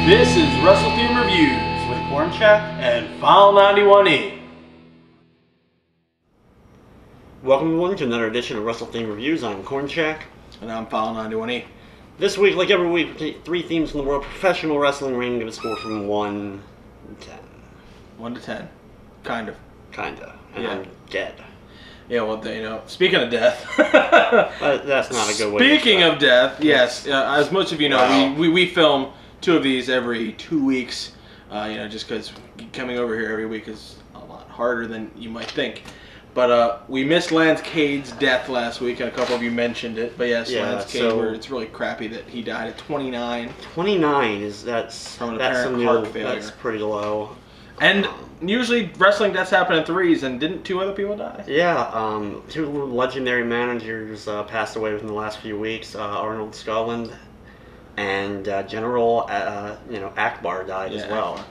This is Wrestle Theme Reviews with Corncheck and File 91E. Welcome everyone to another edition of Wrestle Theme Reviews. I'm Corncheck. And I'm File 91E. This week, like every week, we take 3 themes from the world professional wrestling ring, give a score from 1 to 10. 1 to 10. Kind of. Kinda. And Yeah. I'm dead. Yeah, well, you know, speaking of death. That's not a good way to Speaking of death, yes, as most of you know, Wow. we film 2 of these every 2 weeks. You know, just because coming over here every week is a lot harder than you might think. But we missed Lance Cade's death last week, and a couple of you mentioned it. But yes, Yeah, Lance Cade, so it's really crappy that he died at 29. 29 From an that's apparent some heart new, failure. that's pretty low. And usually wrestling deaths happen in 3s, and didn't 2 other people die? Yeah, 2 legendary managers passed away within the last few weeks. Arnold Scotland and General, Akbar died as well.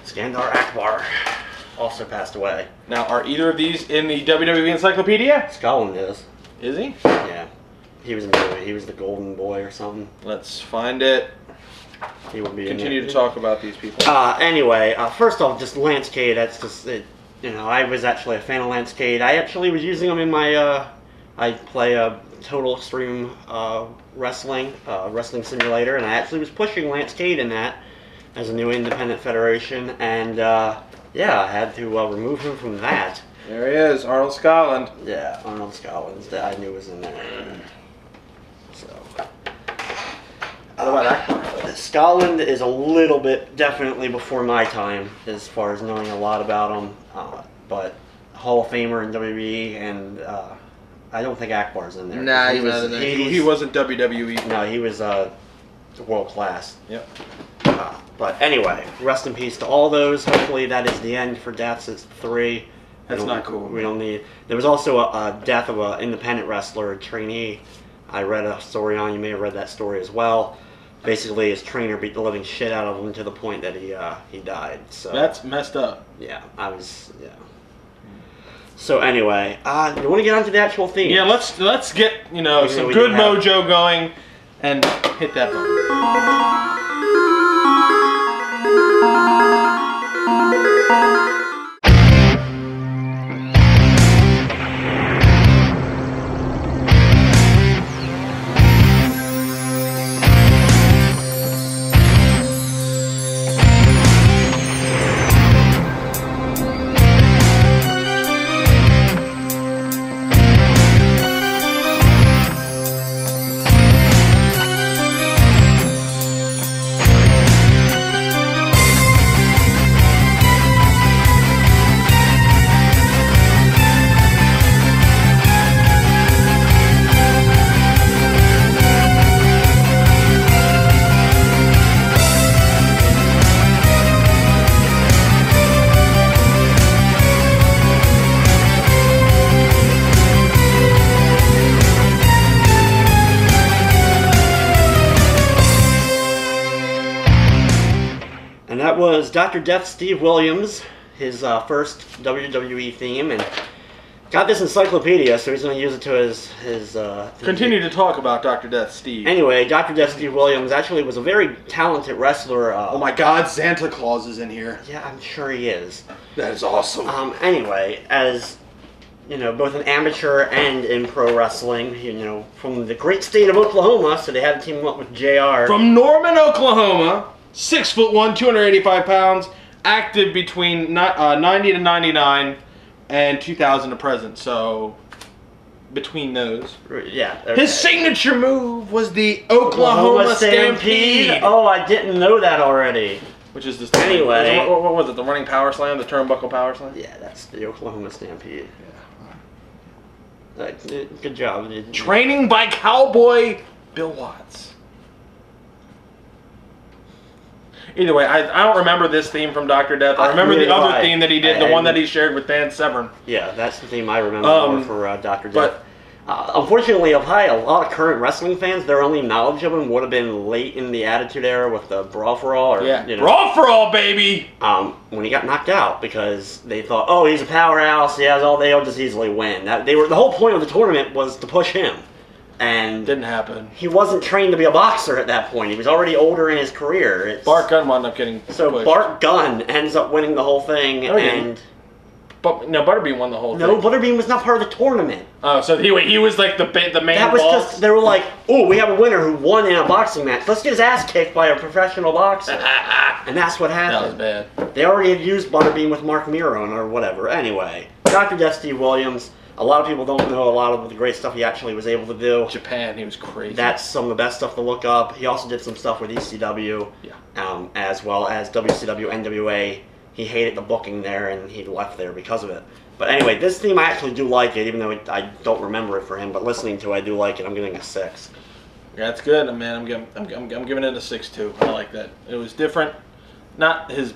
Skandar Akbar also passed away. Now, are either of these in the WWE Encyclopedia? Scotland is. Is he? Yeah. He was in the movie. He was the golden boy or something. Let's find it. He would be Continue in to talk about these people. Anyway, first off, just Lance Cade. That's just it. I was actually a fan of Lance Cade. I actually was using him in my. I play a Total Extreme wrestling simulator, and I actually was pushing Lance Cade in that as a new independent federation, and yeah, I had to remove him from that. There he is, Arnold Scotland. Yeah, Arnold Scotland that I knew was in there. So. What about Akbar? Scotland is a little bit definitely before my time as far as knowing a lot about him, but Hall of Famer in WWE, and I don't think Akbar's in there. Nah, he's not in there. He wasn't WWE. No, he was world class. Yep. But anyway, rest in peace to all those. Hopefully that is the end for deaths. It's 3. That's not cool. We don't need. There was also a death of an independent wrestler, a trainee. I read a story on. You may have read that story as well. Basically, his trainer beat the living shit out of him to the point that he died. So That's messed up. yeah, So anyway, you want to get onto the actual theme? Yeah, let's get some good mojo going and hit that button. That was Dr. Death Steve Williams, his first WWE theme, and got this encyclopedia, so he's going to use it to his Continue to talk about Dr. Death Steve. Anyway, Dr. Death Steve Williams actually was a very talented wrestler. Oh my God, Santa Claus is in here. Yeah, I'm sure he is. That is awesome. Anyway, as both an amateur and in pro wrestling, from the great state of Oklahoma, so they had to team him up with JR. From Norman, Oklahoma. 6'1", 285 pounds, active between 90 to 99 and 2000 to present. So, between those. Yeah. Okay. His signature move was the Oklahoma Stampede. Oh, I didn't know that already. Which is this Anyway. What was it? The running power slam? The turnbuckle power slam? Yeah, that's the Oklahoma Stampede. Yeah. Good job. Training by Cowboy Bill Watts. Either way, I don't remember this theme from Dr. Death. I remember the other theme that he did, the one that he shared with Dan Severn. Yeah, that's the theme I remember more for Dr. Death. But unfortunately, of a lot of current wrestling fans, their only knowledge of him would have been late in the Attitude Era with the Brawl for All. Brawl for All, baby! When he got knocked out because they thought, oh, he's a powerhouse, he has all, they'll just easily win. The whole point of the tournament was to push him. And didn't happen. He wasn't trained to be a boxer at that point. He was already older in his career. Bart Gunn wound up getting pushed. Bart Gunn ends up winning the whole thing, But no, Butterbean won the whole thing. No, Butterbean was not part of the tournament. Oh, so he was like the main That was boss? just, they were like, oh, we have a winner who won in a boxing match. Let's get his ass kicked by a professional boxer. And that's what happened. That was bad. They already had used Butterbean with Mark Miron or whatever. Anyway, Dr. Death Steve Williams. A lot of people don't know a lot of the great stuff he actually was able to do. Japan, he was crazy. That's some of the best stuff to look up. He also did some stuff with ECW, as well as WCW, NWA. He hated the booking there, and he left there because of it. But anyway, this theme, I actually do like it, even though I don't remember it for him. But listening to it, I do like it. I'm giving it a 6. That's good, man. I'm giving it a 6 too. I like that. It was different. Not his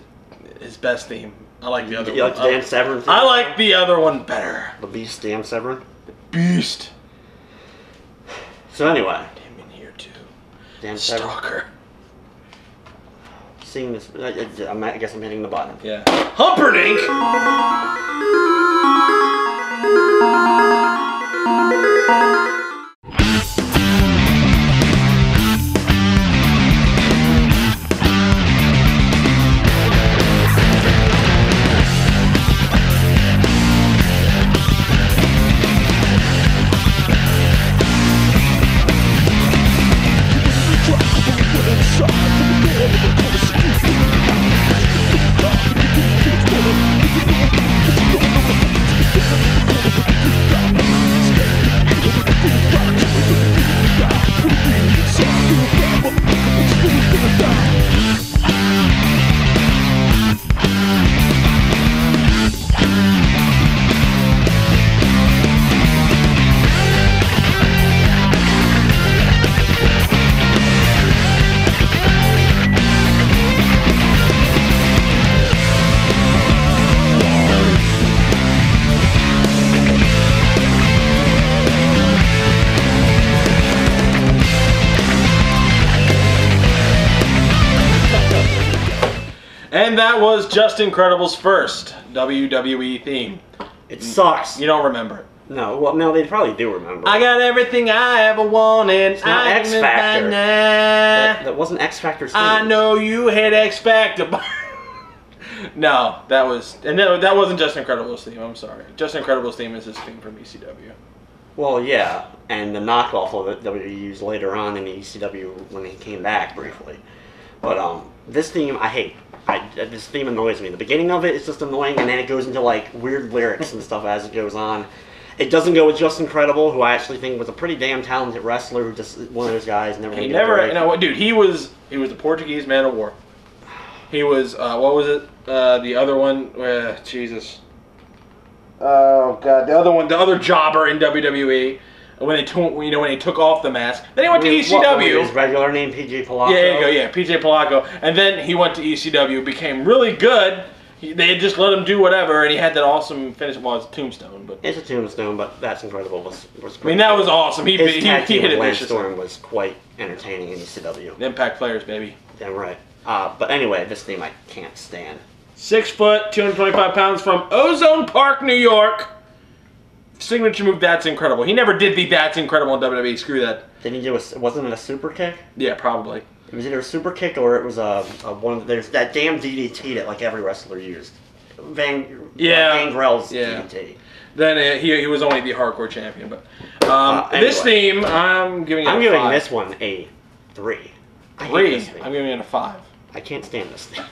best theme. I like the other one. You like the Dan Severn theme? I like the other one better. The Beast, Dan Severn? The Beast. So anyway. Him in here too. Dan Severn. Stalker. Seeing this, I guess I'm hitting the button. Yeah. Humperdinck! And that was Just Incredible's first WWE theme. It sucks. You don't remember it. No, well, no, they probably do remember. I got everything I ever wanted. It's not X Factor. That wasn't X Factor's theme. I know you had X Factor. No, that wasn't Just Incredible's theme. I'm sorry. Just Incredible's theme is his theme from ECW. Well, yeah, and the knockoff of it WWE used later on in the ECW when he came back briefly. But this theme I hate. This theme annoys me. The beginning of it is just annoying, and then it goes into like weird lyrics and stuff as it goes on. It doesn't go with Just Incredible, who I actually think was a pretty damn talented wrestler, who just one of those guys never. He never. No, dude, he was the Portuguese Man of War. He was what was it? The other one. Jesus. Oh God, the other one, the other jobber in WWE. When they took off the mask, then he went to ECW. His regular name, PJ Polacco. Yeah, there you go. Yeah, PJ Polacco, and then he went to ECW, became really good. They had just let him do whatever, and he had that awesome finish. Well, it's a tombstone, but it's a tombstone. But That's Incredible was I mean, that was awesome. He hit it Lance viciously. Storm was quite entertaining in ECW. Impact players, baby. Damn right. But anyway, this theme I can't stand. 6 foot, 225 pounds from Ozone Park, New York. Signature move, That's Incredible. He never did the That's Incredible in WWE. Screw that. Didn't he do wasn't it a super kick? Yeah, probably. It was either a super kick or it was there's that damn DDT that like every wrestler used. Gangrel's DDT. Then he was only the hardcore champion, but anyway. This theme I'm giving this one a 3. I'm giving it a 5. I can't stand this theme.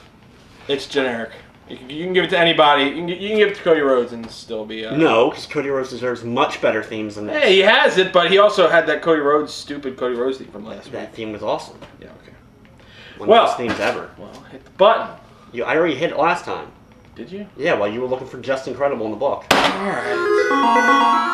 It's generic. You can give it to anybody. You can give it to Cody Rhodes and still be... No, because Cody Rhodes deserves much better themes than this. Hey, he has it, but he also had that stupid Cody Rhodes theme from last week. That theme was awesome. Yeah, okay. One of the best themes ever. Well, hit the button. I already hit it last time. Did you? Yeah, while you were looking for Just Incredible in the book. Alright.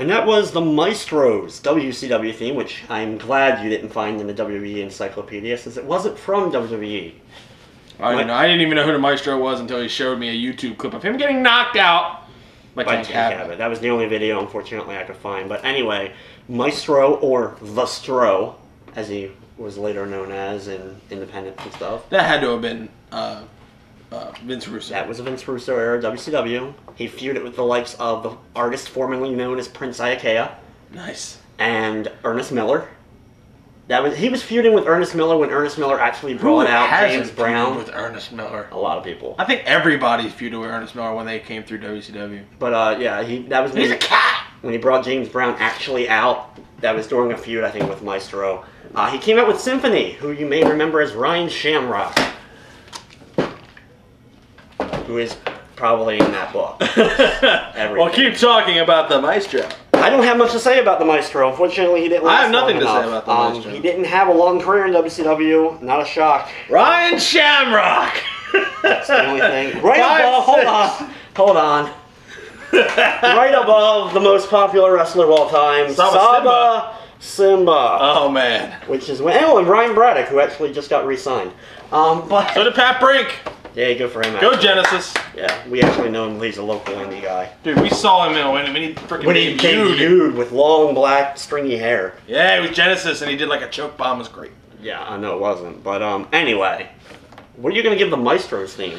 And that was the Maestro's WCW theme, which I'm glad you didn't find in the WWE Encyclopedia, since it wasn't from WWE. I didn't even know who the Maestro was until he showed me a YouTube clip of him getting knocked out by Tank Abbott. That was the only video, unfortunately, I could find. But anyway, Maestro, or The Stro, as he was later known as in independent and stuff. That had to have been Vince Russo. That was a Vince Russo era WCW. He feuded with the likes of the artist formerly known as Prince Iaukea. Nice. And Ernest Miller. He was feuding with Ernest Miller when Ernest Miller actually brought out James Brown. With Ernest Miller? A lot of people. I think everybody feuded with Ernest Miller when they came through WCW. But yeah, that was he's a cat. When he brought James Brown actually out. That was during a feud, I think, with Maestro. He came out with Symphony, who you may remember as Ryan Shamrock, who is probably in that book. Well, keep talking about the Maestro. I don't have much to say about the Maestro. Unfortunately, he didn't last I have nothing to long say enough. about the Maestro. He didn't have a long career in WCW. Not a shock. Ryan Shamrock! That's the only thing. Right above, hold on. Right above the most popular wrestler of all time, Saba Simba. Oh, man. Which is and Ryan Braddock, who actually just got re-signed. But so did Pat Brink. Yeah, good for him. Go Genesis. Yeah, we actually know him. He's a local indie guy. Dude, we saw him when he freaking debuted with long, black, stringy hair. Yeah, it was Genesis, and he did like a choke bomb. It was great. Yeah, I know it wasn't. But anyway, what are you going to give the Maestro's theme?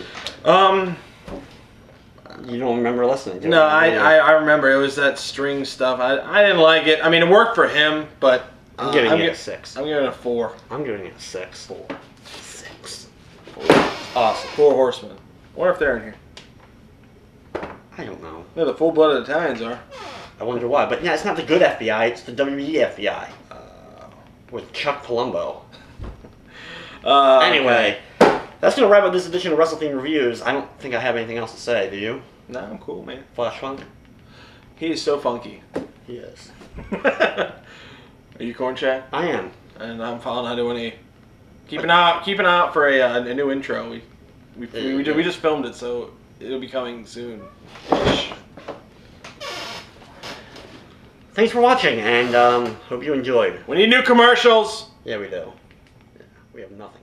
You don't remember listening to it? No, I remember. It was that string stuff. I didn't like it. I mean, it worked for him, but... I'm giving it a 6. I'm giving it a 4. I'm giving it a 6. 4. 6. Awesome. 4 Horsemen. I wonder if they're in here. I don't know. Yeah, the full-blooded Italians are. I wonder why. But yeah, it's not the good FBI. It's the WWE FBI. With Chuck Palumbo. Anyway, that's going to wrap up this edition of Wrestle Theme Reviews. I don't think I have anything else to say. Do you? No, I'm cool, man. Flash Funk? He is so funky. He is. Are you Corn Chat? I am. And I'm following out doing a... Keep an eye out for a new intro. We just filmed it, so it'll be coming soon. Thanks for watching, and hope you enjoyed. We need new commercials. Yeah, we do. Yeah, we have nothing.